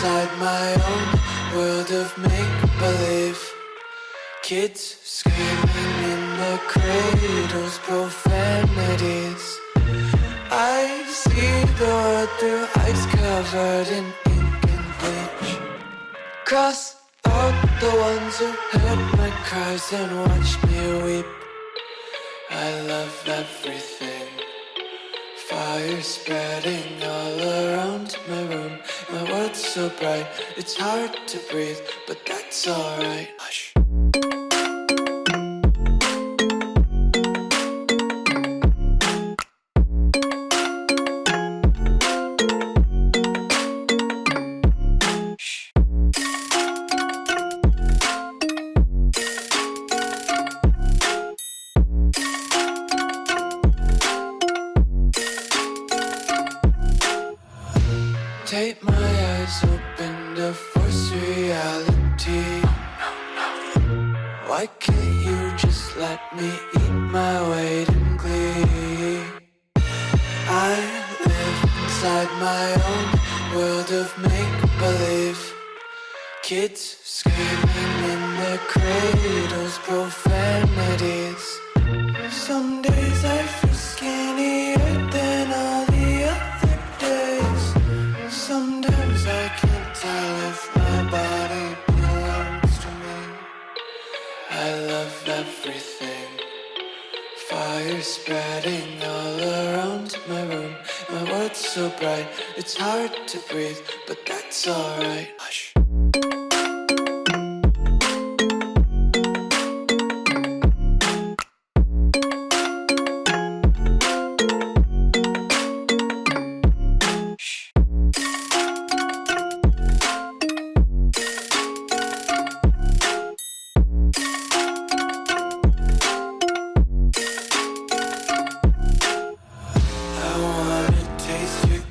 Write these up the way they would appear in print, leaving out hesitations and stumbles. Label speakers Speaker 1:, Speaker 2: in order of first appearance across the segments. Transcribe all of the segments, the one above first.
Speaker 1: inside my own world of make-believe. Kids screaming in their cradles, profanities. I see the world through eyes covered in ink and bleach. Cross out the ones who heard my cries and watched me weep. I love everything. Fire spreading all around my room. My world's so bright, it's hard to breathe, but that's alright. Hush. Take my eyes open to force reality. Why can't you just let me eat my weight in glee? I live inside my own world of make-believe. Kids screaming in their cradles, profanities. Some days I feel skinnier than all the other days. Sometimes I can't tell if my body belongs to me. I love everything. Fire spreading all around my room. My world's so bright, it's hard to breathe, but that's alright. Hush.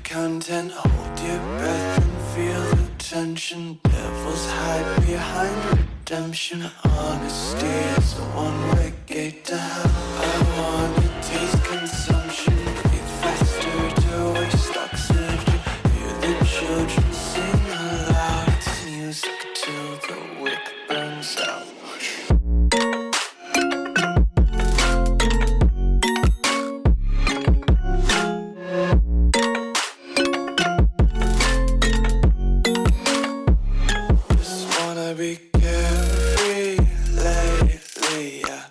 Speaker 1: Content, hold your breath and feel the tension. Devils hide behind redemption. Honesty is a one-way gate to hell. I wanna taste consumption. Breathe faster to waste oxygen. Hear the children sing aloud. It's music till the wick burns out. Be carefree lately, yeah.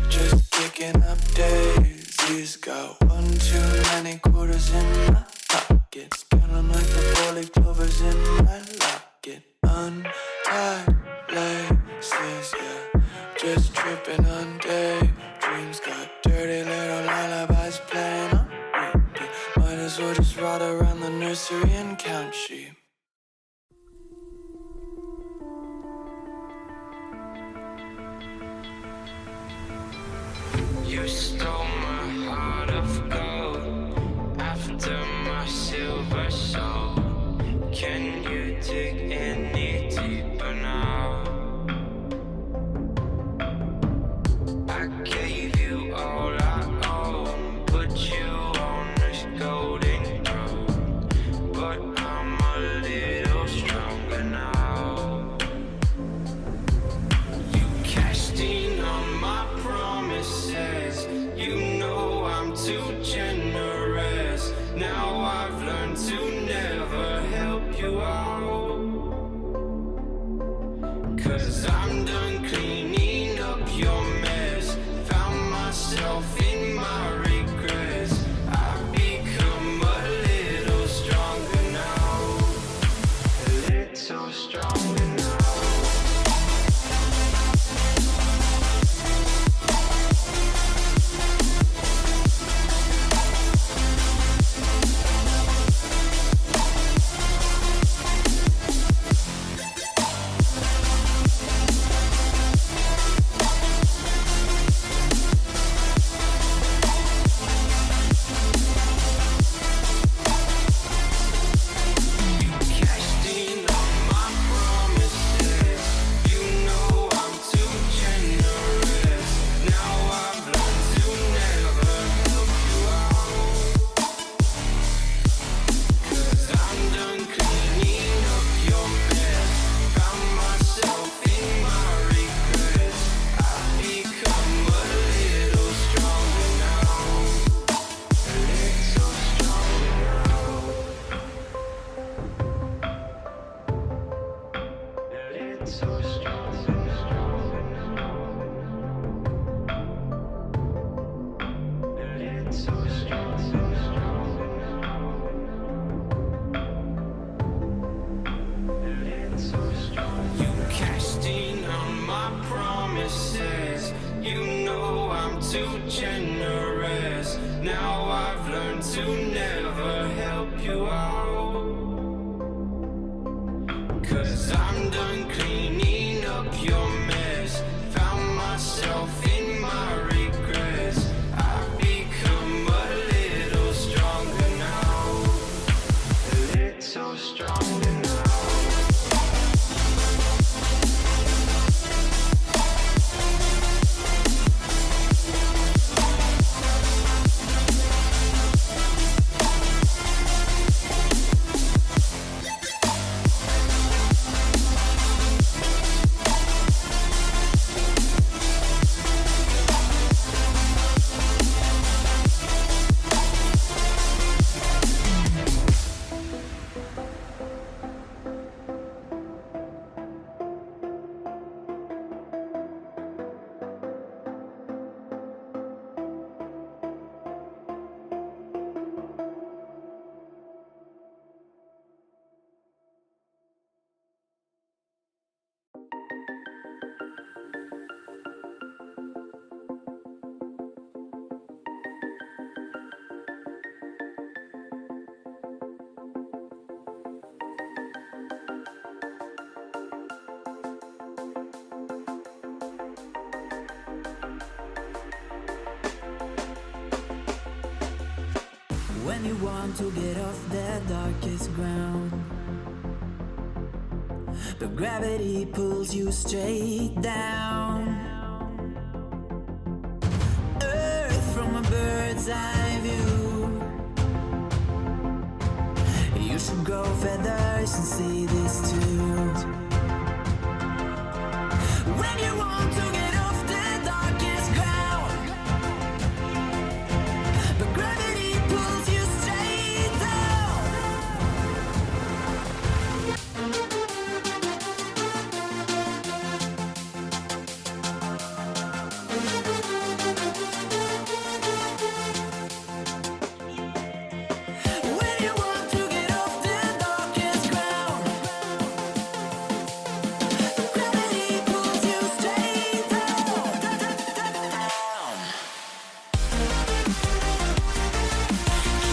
Speaker 1: Just picking up daisies. Got one too many quarters in my pockets. Count 'em like the 4-leaf clovers in my locket. Untied laces, yeah. Just tripping on daydreams. Got dirty little lullabies playing on repeat. Might as well just ride around the nursery and count sheep.
Speaker 2: You stole my heart of gold after my silver soul. Can you dig any deeper now? I gave you all I own, put you on this golden road, but I'm a little stronger now. You cashed in on my promises. You know I'm too generous. Now I've learned to never help you out. 'Cause I'm done cleaning up your mess. Found myself in my regrets. I've become a little stronger now. A little stronger now. Cashed in on my promise.
Speaker 1: When you want to get off the darkest ground, but gravity pulls you straight down. Earth from a bird's eye view. You should grow feathers and see this too. When you want to get off the darkest ground, but gravity pulls you straight down. When you want to get off the darkest ground, but gravity pulls you straight down.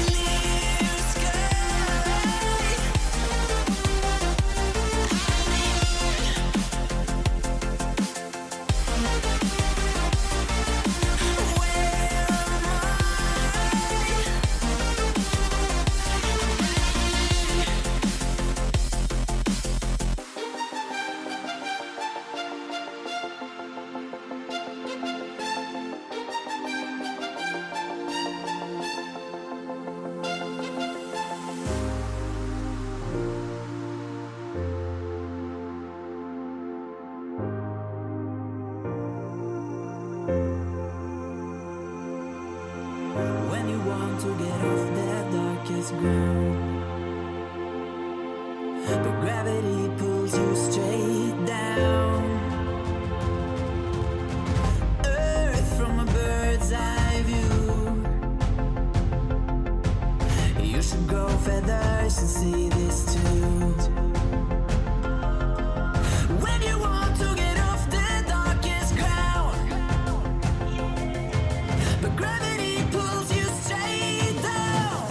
Speaker 1: Clear sky. When you want to get off the darkest ground, but gravity pulls you straight down. Earth from a bird's eye view. You should grow feathers and see this too. When you want to get off the darkest ground, but gravity pulls you straight down.